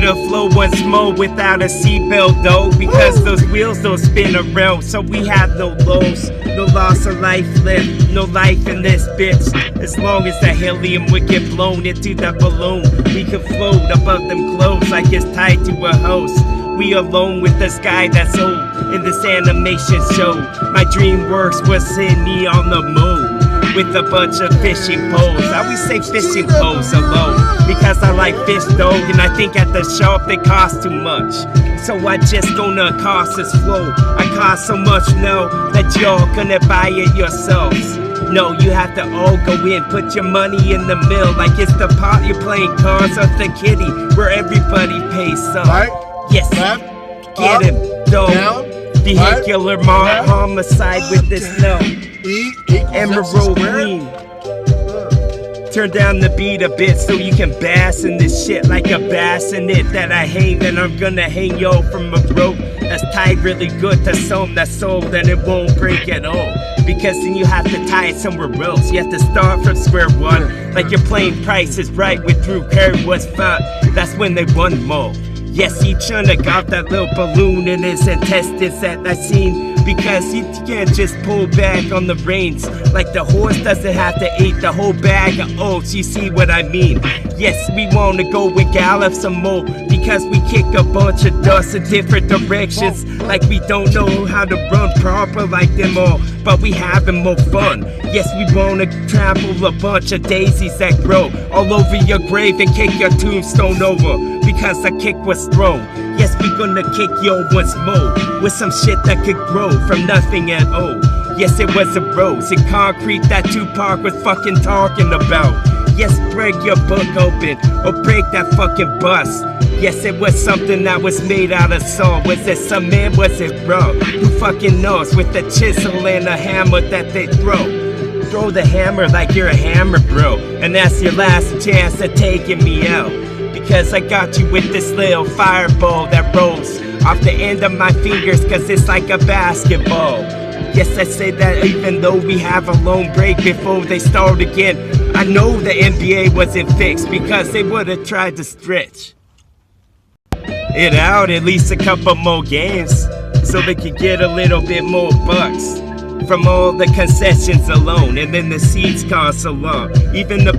the flow once more without a seatbelt though, because those wheels don't spin around. So we have no lows, no loss of life left, no life in this bitch. As long as the helium would get blown into the balloon, we could float above them clothes like it's tied to a hose. We alone with the sky that's old in this animation show. My dream works was seeing me on the moon with a bunch of fishing poles. I always say fishing poles alone because I like fish though, and I think at the shop they cost too much. So I just gonna cost this flow. I cost so much now that y'all gonna buy it yourselves. No, you have to all go in, put your money in the mill like it's the pot you're playing cards or the kitty where everybody pays some. Right, yes, left, get up, him, dog. down, Vehicular right, homicide with this no. E equals Emerald green. Turn down the beat a bit so you can bask in this shit like a bass in it that I hang. And I'm gonna hang yo from a rope that's tied really good to some that's sold, then it won't break at all. Because then you have to tie it somewhere else. You have to start from square one, like you're playing Price is Right with Drew Carey was fun. That's when they won more. Yes, he tryna got that little balloon in his intestines that I seen, because he can't just pull back on the reins like the horse doesn't have to eat the whole bag of oats. You see what I mean? Yes, we wanna go and gallop some more because we kick a bunch of dust in different directions like we don't know how to run proper like them all, but we having more fun. Yes, we wanna trample a bunch of daisies that grow all over your grave and kick your tombstone over because the kick was thrown. Yes, we gonna kick yo once more with some shit that could grow from nothing at all. Yes, it was a rose in concrete that Tupac was fucking talking about. Yes, break your book open or break that fucking bus. Yes, it was something that was made out of salt. Was it cement? Was it raw? Who fucking knows? With the chisel and a hammer that they throw. Throw the hammer like you're a hammer, bro. And that's your last chance at taking me out. Because I got you with this little fireball that rolls off the end of my fingers, cause it's like a basketball. Yes, I say that even though we have a long break before they start again. I know the NBA wasn't fixed because they would've tried to stretch it out at least a couple more games so they could get a little bit more bucks from all the concessions alone, and then the seats cost so long. Even the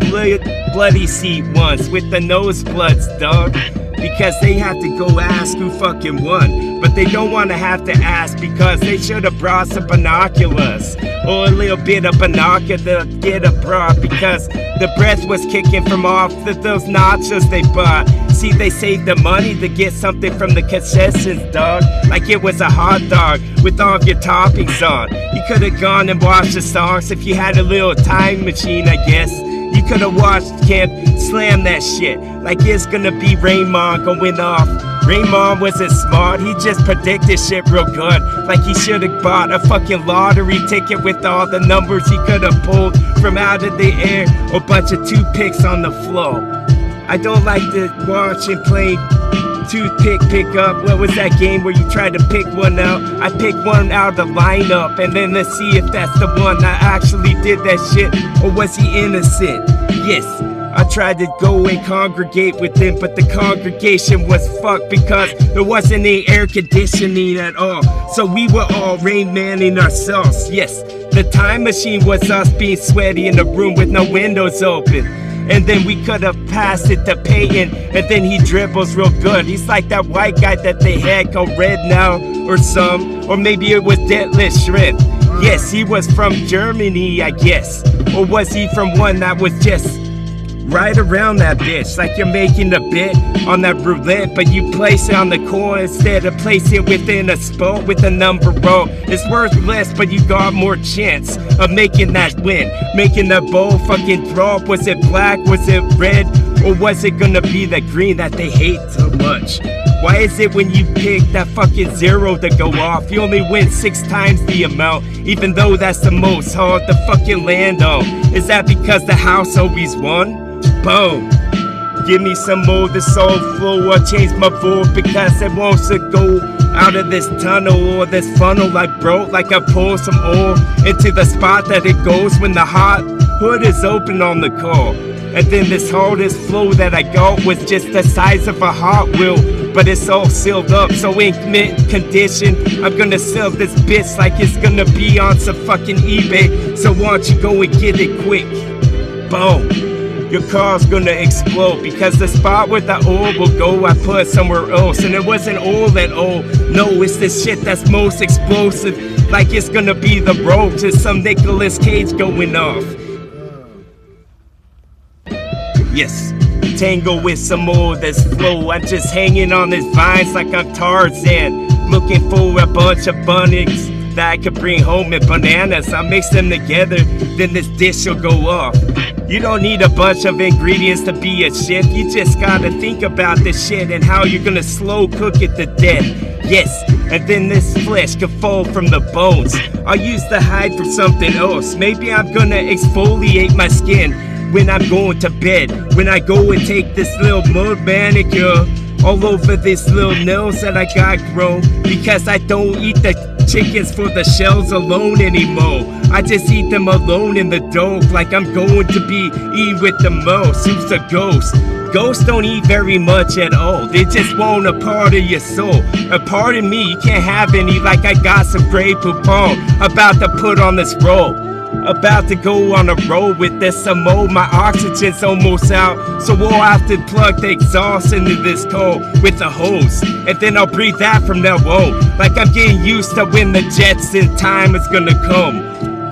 bloody seat ones with the nosebloods, dog. Because they have to go ask who fucking won. But they don't want to have to ask because they should have brought some binoculars. Or a little bit of binocular to get a bra, because the breath was kicking from off those nachos they bought. See, they saved the money to get something from the concessions, dog. Like it was a hot dog with all of your toppings on. You could have gone and watched the songs if you had a little time machine, I guess. You could have watched Kemp slam that shit like it's gonna be Raymond going off. Raymond wasn't smart, he just predicted shit real good. Like he should have bought a fucking lottery ticket with all the numbers he could have pulled from out of the air, or a bunch of toothpicks on the floor. I don't like to watch and play toothpick pick up. What was that game where you tried to pick one out? I picked one out of the lineup and then let's see if that's the one that actually did that shit, or was he innocent? Yes, I tried to go and congregate with him, but the congregation was fucked because there wasn't any air conditioning at all. So we were all Rain Manning ourselves. Yes, the time machine was us being sweaty in the room with no windows open. And then we could have passed it to Peyton, and then he dribbles real good. He's like that white guy that they had called Red Now or some, or maybe it was Detlef Shrimp. Yes, he was from Germany, I guess. Or was he from one that was just right around that bitch? Like you're making a bet on that roulette, but you place it on the coin instead of placing it within a spot with a number roll. It's worth less, but you got more chance of making that win. Making the ball fucking drop. Was it black? Was it red? Or was it gonna be the green that they hate so much? Why is it when you pick that fucking zero to go off, you only win 6 times the amount, even though that's the most hard to fucking land on? Is that because the house always won? Boom. Give me some more of the soul flow, or change my voice because it wants to go out of this tunnel or this funnel like bro, like I pour some oil into the spot that it goes when the hot hood is open on the car. And then this hardest flow that I got was just the size of a Hot Wheel. But it's all sealed up, so in mint condition. I'm gonna sell this bitch like it's gonna be on some fucking eBay. So why don't you go and get it quick? Boom. Your car's gonna explode because the spot where the oil will go, I put somewhere else. And it wasn't oil at all. No, it's the shit that's most explosive. Like it's gonna be the road to some Nicolas Cage going off. Yes, tango with some more of this flow. I'm just hanging on these vines like I'm Tarzan, looking for a bunch of bunnies that I could bring home and bananas. I'll mix them together, then this dish will go off. You don't need a bunch of ingredients to be a chef. You just gotta think about this shit and how you're gonna slow cook it to death. Yes, and then this flesh could fall from the bones. I'll use the hide for something else. Maybe I'm gonna exfoliate my skin when I'm going to bed. When I go and take this little mud manicure all over these little nails that I got grown. Because I don't eat the chickens for the shells alone anymore. I just eat them alone in the dope, like I'm going to be eating with the most. Who's a ghost? Ghosts don't eat very much at all. They just want a part of your soul. A part of me, you can't have any, like I got some Grey Poupon about to put on this roll. About to go on a roll with this some more. My oxygen's almost out, so we'll have to plug the exhaust into this coal with a hose, and then I'll breathe that from now on. Like I'm getting used to when the jets in time is gonna come.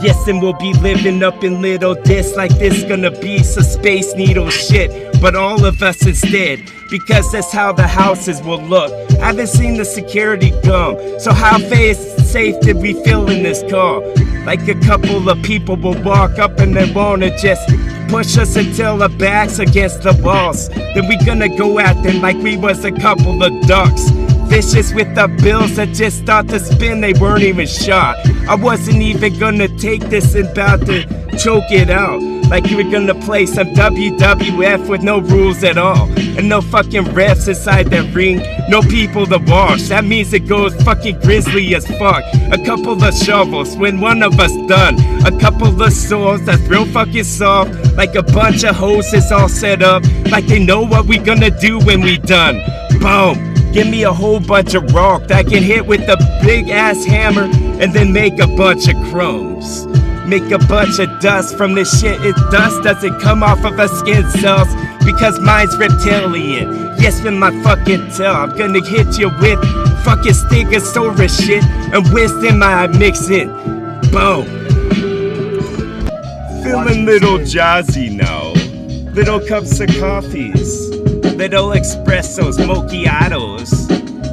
Yes, and we'll be living up in little discs like this gonna be some Space Needle shit, but all of us instead, because that's how the houses will look. I haven't seen the security come, so how safe did we feel in this car? Like a couple of people will walk up and they wanna just push us until our backs against the walls. Then we gonna go at them like we was a couple of ducks. Vicious with the bills that just start to spin, they weren't even shot. I wasn't even gonna take this and about to choke it out. Like you were gonna play some WWF with no rules at all. And no fucking refs inside that ring, no people to wash. That means it goes fucking grisly as fuck. A couple of shovels when one of us done. A couple of swords that's real fucking soft. Like a bunch of hoses all set up, like they know what we gonna do when we done. Boom. Give me a whole bunch of rock that I can hit with a big ass hammer and then make a bunch of crumbs. Make a bunch of dust from this shit. It dust doesn't come off of our skin cells because mine's reptilian. Yes, with my fucking tail, I'm gonna hit you with fucking Stegosaurus shit and wisdom I mix it. Boom. Feeling little jazzy now. Little cups of coffees. Little espressos, macchiatos.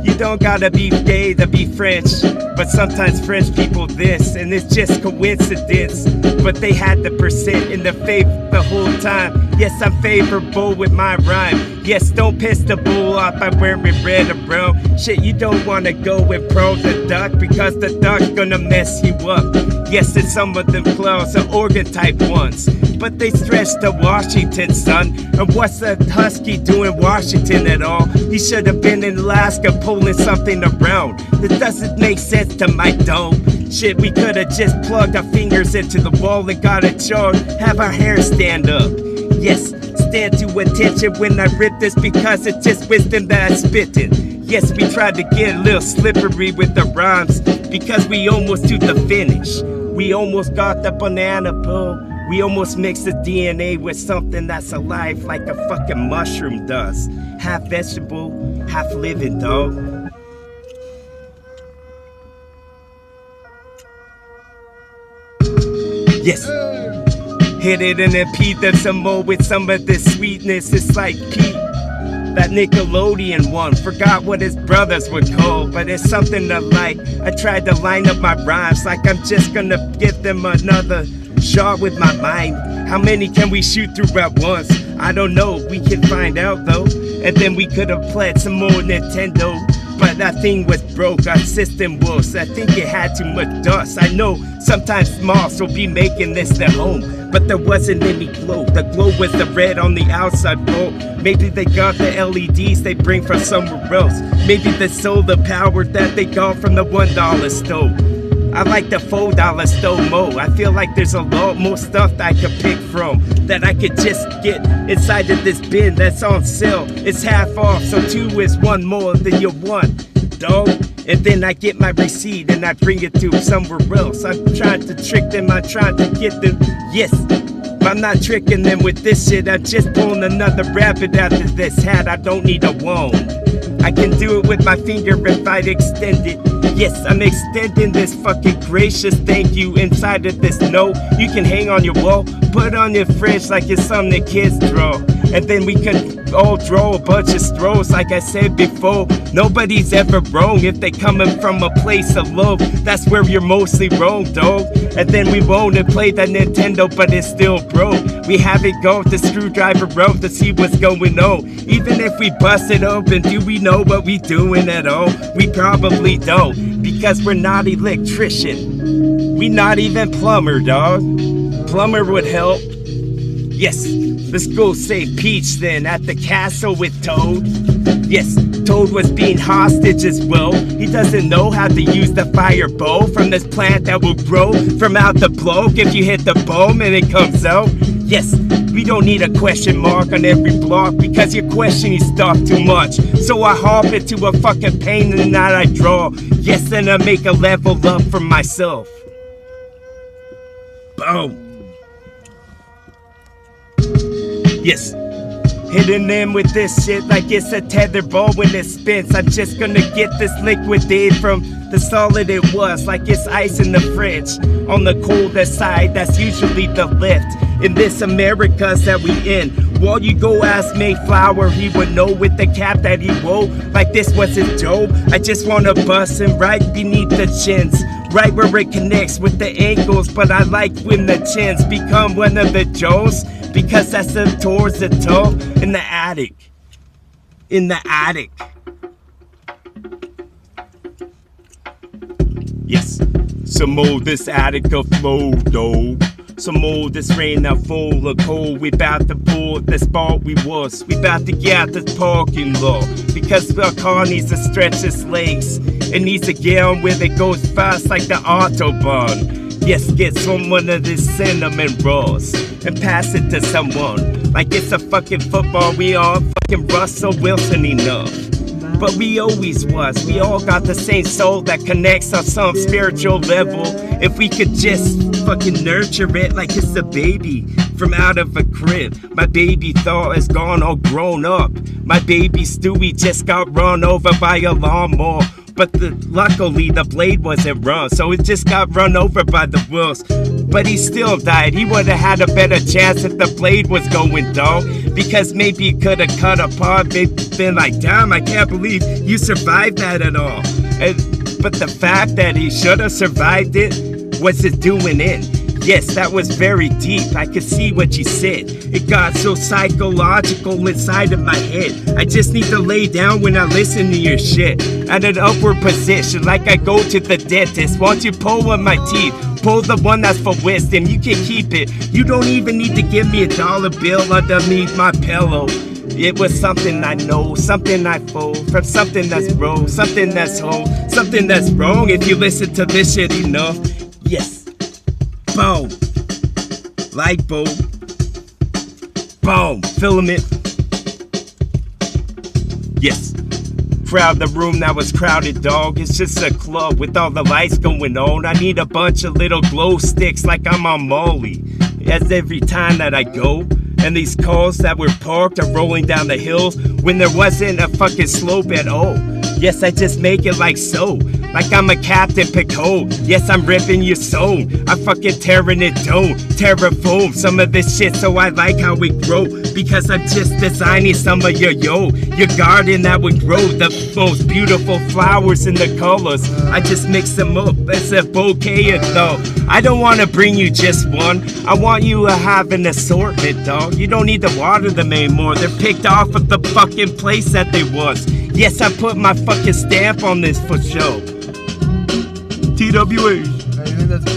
You don't gotta be gay to be French, but sometimes French people this, and it's just coincidence. But they had the percent in the favor the whole time. Yes, I'm favorable with my rhyme. Yes, don't piss the bull off by wearing red or brown. Shit, you don't wanna go and probe the duck because the duck's gonna mess you up. Yes, and some of them clowns are organ type ones, but they stretch to Washington, son. And what's a husky doing Washington at all? He should have been in Alaska pulling something around. This doesn't make sense to my dome. Shit, we could have just plugged our fingers into the wall and got a charge. Have our hair stand up. Yes, stand to attention when I rip this because it's just wisdom that I'm spitting. Yes, we tried to get a little slippery with the rhymes because we almost to the finish. We almost got the banana peel. We almost mixed the DNA with something that's alive like a fucking mushroom does. Half vegetable, half living, dog. Yes. Hit it and then Pete them some more with some of this sweetness. It's like Pete, that Nickelodeon one. Forgot what his brothers were called, but it's something to like. I tried to line up my rhymes like I'm just gonna give them another shot with my mind. How many can we shoot through at once? I don't know, we can find out though. And then we could have played some more Nintendo, but that thing was broke, our system was. I think it had too much dust. I know sometimes Moss will be making this their home, but there wasn't any glow. The glow was the red on the outside pole. Maybe they got the LEDs they bring from somewhere else. Maybe the solar power that they got from the $1 stove. I like the $4 Stow-Mo. I feel like there's a lot more stuff that I could pick from, that I could just get inside of this bin that's on sale. It's half off, so 2 is 1 more than you want, dog. And then I get my receipt and I bring it to somewhere else. I'm trying to trick them, I'm trying to get them, yes. But I'm not tricking them with this shit. I'm just pulling another rabbit out of this hat. I don't need a wand. I can do it with my finger if I'd extend it. Yes, I'm extending this fucking gracious thank you inside of this note. You can hang on your wall, put it on your fridge like it's something that kids draw. And then we can all draw a bunch of straws. Like I said before, nobody's ever wrong if they coming from a place of love. That's where you're mostly wrong, dog. And then we won't play that Nintendo, but it's still broke. We haven't got the screwdriver rope to see what's going on. Even if we bust it open, do we know what we doing at all? We probably don't, because we're not electrician. We not even plumber, dog. Plumber would help. Yes, let's go save Peach then at the castle with Toad. Yes, Toad was being hostage as well. He doesn't know how to use the fireball from this plant that will grow from out the block if you hit the bomb and it comes out. Yes, we don't need a question mark on every block because you're questioning stuff too much. So I hop into a fucking painting that I draw. Yes, then I make a level up for myself. Boom. Yes, hitting them with this shit like it's a tetherball when it spins. I'm just gonna get this liquid aid from the solid it was, like it's ice in the fridge. On the colder side, that's usually the lift in this Americas that we in. While you go ask Mayflower, he would know with the cap that he wore, like this was his job. I just wanna bust him right beneath the chins, right where it connects with the ankles. But I like when the chins become one of the jaws, because that's them towards the toe in the attic. In the attic. Yes, some more this attic of flow, though. Some more this rain now full of cold. We bout to board the spot we was. We bout to get out this parking lot, because our car needs to stretch its legs. It needs to get on where it goes fast like the Autobahn. Yes, get someone of this cinnamon rolls and pass it to someone like it's a fucking football. We all fucking Russell Wilson enough. But we always was. We all got the same soul that connects on some spiritual level. If we could just fucking nurture it like it's a baby from out of a crib. My baby thought is gone all grown up. My baby Stewie just got run over by a lawnmower. But luckily the blade wasn't run, so it just got run over by the wheels. But he still died. He would have had a better chance if the blade was going, dog. Because maybe he could have cut apart, maybe been like, damn, I can't believe you survived that at all. But the fact that he should have survived it was his doing in. Yes, that was very deep. I could see what you said. It got so psychological inside of my head. I just need to lay down when I listen to your shit. At an upward position, like I go to the dentist. Once you pull one of my teeth, pull the one that's for wisdom. You can keep it. You don't even need to give me $1 bill underneath my pillow. It was something I know, something I fold, from something that's wrong, something that's whole, something that's wrong if you listen to this shit enough. Yes. Boom. Light bulb. Boom. Filament. Yes. Crowd the room that was crowded, dog. It's just a club with all the lights going on. I need a bunch of little glow sticks like I'm on Molly. As every time that I go, and these cars that were parked are rolling down the hills when there wasn't a fucking slope at all. Yes, I just make it like so, like I'm a Captain Picard. Yes, I'm ripping your soul, I'm fucking tearing it down, terraform some of this shit so I like how we grow. Because I'm just designing some of your garden that would grow the most beautiful flowers in the colors. I just mix them up, it's a bouquet of though. I don't want to bring you just one, I want you to have an assortment, dog. You don't need to water them anymore, they're picked off of the fucking place that they was. Yes, I put my fucking stamp on this for show. TWA.